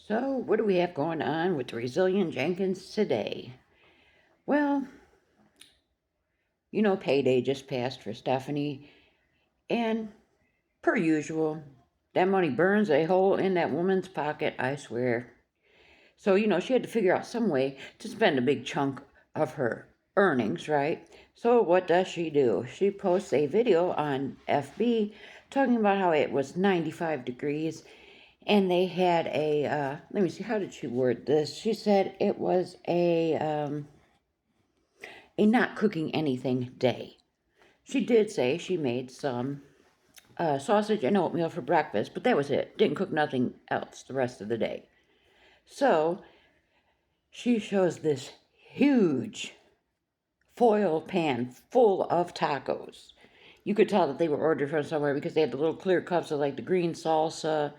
So, what do we have going on with the resilient Jenkins today? Well, payday just passed for Stephanie, and per usual, that money burns a hole in that woman's pocket, I swear. So, she had to figure out some way to spend a big chunk of her earnings, right? So, what does she do? She posts a video on FB talking about how it was 95 degrees and they had let me see, how did she word this? She said it was a not cooking anything day. She did say she made some sausage and oatmeal for breakfast, but that was it. Didn't cook nothing else the rest of the day. So she shows this huge foil pan full of tacos. You could tell that they were ordered from somewhere because they had the little clear cups of like the green salsa.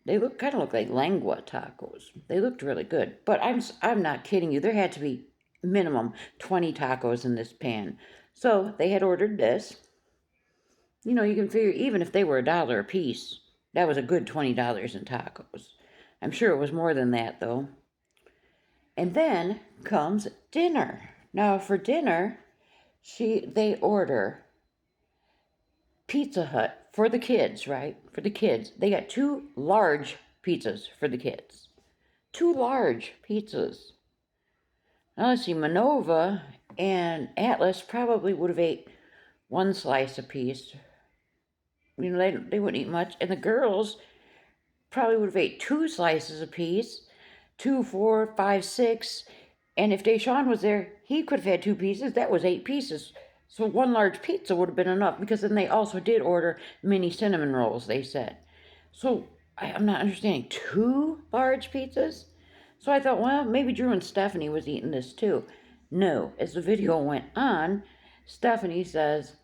They kind of look like lengua tacos. They looked really good, but I'm not kidding you. There had to be minimum 20 tacos in this pan. So they had ordered this. You can figure even if they were $1 a piece, that was a good $20 in tacos. I'm sure it was more than that though. And then comes dinner. Now for dinner, they order Pizza Hut for the kids, right? For the kids. They got 2 large pizzas for the kids. 2 large pizzas. Now let's see, Manova and Atlas probably would have ate 1 slice apiece. They wouldn't eat much. And the girls probably would have ate 2 slices apiece. 2, 4, 5, 6. And if Deshaun was there, he could have had 2 pieces. That was 8 pieces. So 1 large pizza would have been enough, because then they also did order mini cinnamon rolls, they said. So I'm not understanding. 2 large pizzas? So I thought, well, maybe Drew and Stephanie was eating this too. No, as the video went on, Stephanie says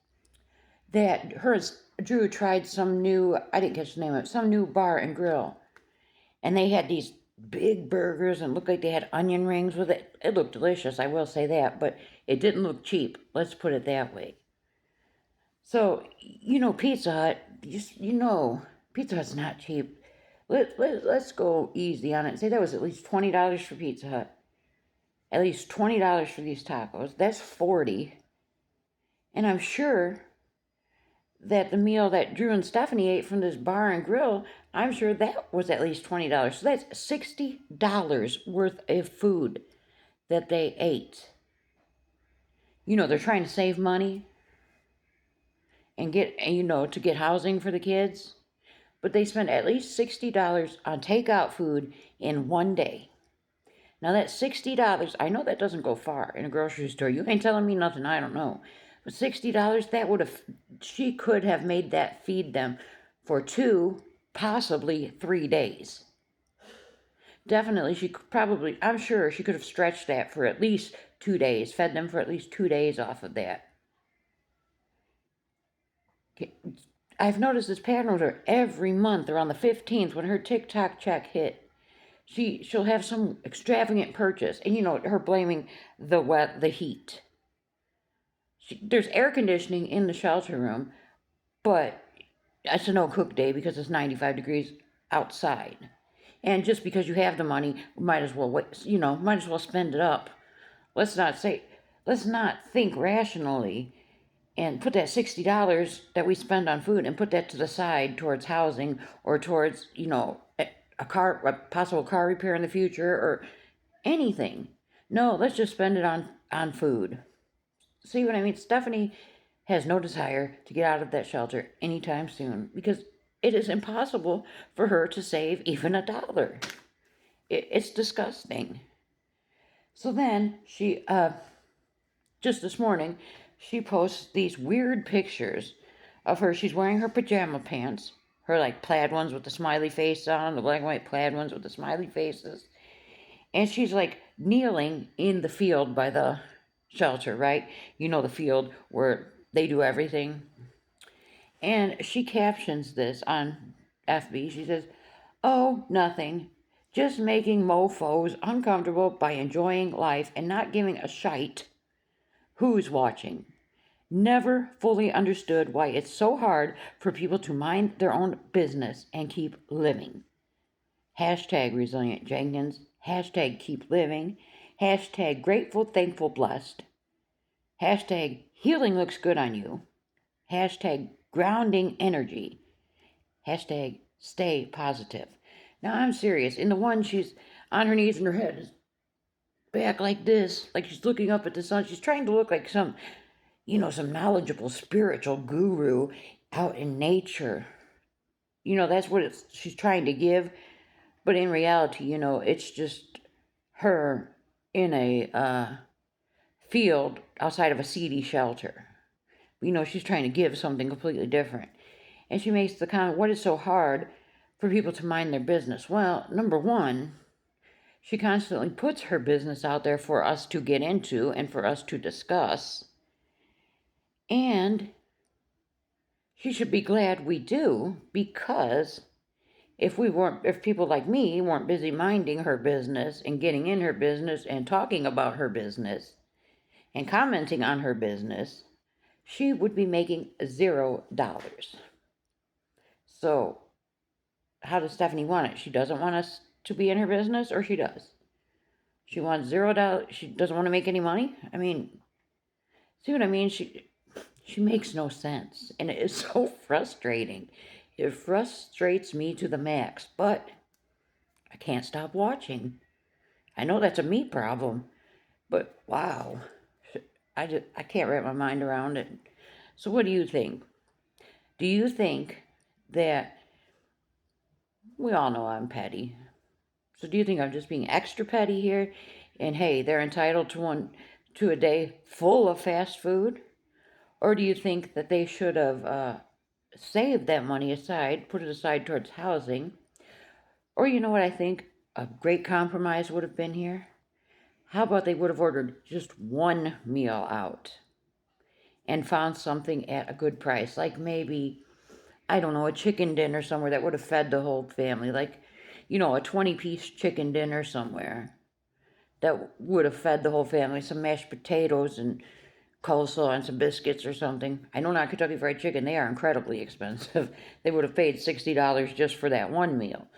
that her and Drew tried some new, I didn't catch the name of it, some new bar and grill. And they had these big burgers and looked like they had onion rings with it. It looked delicious, I will say that, but it didn't look cheap. Let's put it that way. So, Pizza Hut, Pizza Hut's not cheap. Let's go easy on it and say that was at least $20 for Pizza Hut. At least $20 for these tacos. That's $40. And I'm sure that the meal that Drew and Stephanie ate from this bar and grill, I'm sure that was at least $20. So that's $60 worth of food that they ate. They're trying to save money and to get housing for the kids. But they spent at least $60 on takeout food in one day. Now that $60, I know that doesn't go far in a grocery store. You ain't telling me nothing I don't know. But $60, she could have made that feed them for 2, possibly 3 days. Definitely, I'm sure she could have stretched that for at least 2 days, fed them for at least 2 days off of that. I've noticed this pattern with her every month around the 15th when her TikTok check hit. She'll have some extravagant purchase, and her blaming the heat. There's air conditioning in the shelter room, but it's a no-cook day because it's 95 degrees outside. And just because you have the money, might as well spend it up. Let's not think rationally and put that $60 that we spend on food and put that to the side towards housing or towards, a possible car repair in the future or anything. No, let's just spend it on food. See what I mean? Stephanie has no desire to get out of that shelter anytime soon because it is impossible for her to save even $1. It's disgusting. So then she, just this morning, she posts these weird pictures of her. She's wearing her pajama pants, her like plaid ones with the smiley face on, the black and white plaid ones with the smiley faces. And she's like kneeling in the field by the shelter, right? The field where they do everything. And she captions this on FB. She says, "Oh, nothing. Just making mofos uncomfortable by enjoying life and not giving a shite who's watching. Never fully understood why it's so hard for people to mind their own business and keep living." Hashtag resilient Jenkins. Hashtag keep living. Hashtag grateful, thankful, blessed. Hashtag healing looks good on you. Hashtag grounding energy. Hashtag stay positive. Now I'm serious. In the one, she's on her knees and her head is back like this, like she's looking up at the sun. She's trying to look like some, some knowledgeable spiritual guru out in nature. That's what she's trying to give. But in reality, it's just her in a field outside of a seedy shelter. She's trying to give something completely different. And she makes the comment, what is so hard for people to mind their business? Well, number one, she constantly puts her business out there for us to get into and for us to discuss. And she should be glad we do, because if people like me weren't busy minding her business and getting in her business and talking about her business and commenting on her business, she would be making $0. So, how does Stephanie want it? She doesn't want us to be in her business, or she does? She wants $0. She doesn't want to make any money? I mean, see what I mean? She makes no sense, and it is so frustrating. It frustrates me to the max, but I can't stop watching. I know that's a me problem, but wow, I can't wrap my mind around it. So what do you think? Do you think that, we all know I'm petty, so do you think I'm just being extra petty here? And hey, they're entitled to a day full of fast food? Or do you think that they should have saved that money aside, put it aside towards housing? Or you know what I think a great compromise would have been here? How about they would have ordered just one meal out and found something at a good price, like maybe, I don't know, a chicken dinner somewhere that would have fed the whole family, like, a 20-piece chicken dinner somewhere that would have fed the whole family, some mashed potatoes and coleslaw and some biscuits or something. I know not Kentucky Fried Chicken, they are incredibly expensive. They would have paid $60 just for that one meal.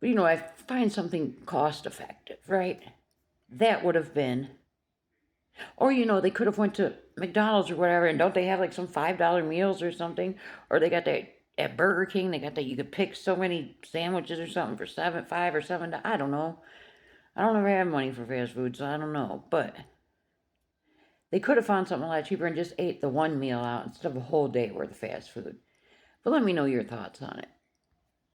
But I find something cost effective, right? That would have been. Or they could have went to McDonald's or whatever, and don't they have like some $5 meals or something? Or they got that at Burger King, they got that you could pick so many sandwiches or something for $5 or $7. I don't know. I don't ever have money for fast food, so I don't know. But they could have found something a lot cheaper and just ate the one meal out instead of a whole day worth of fast food. But let me know your thoughts on it.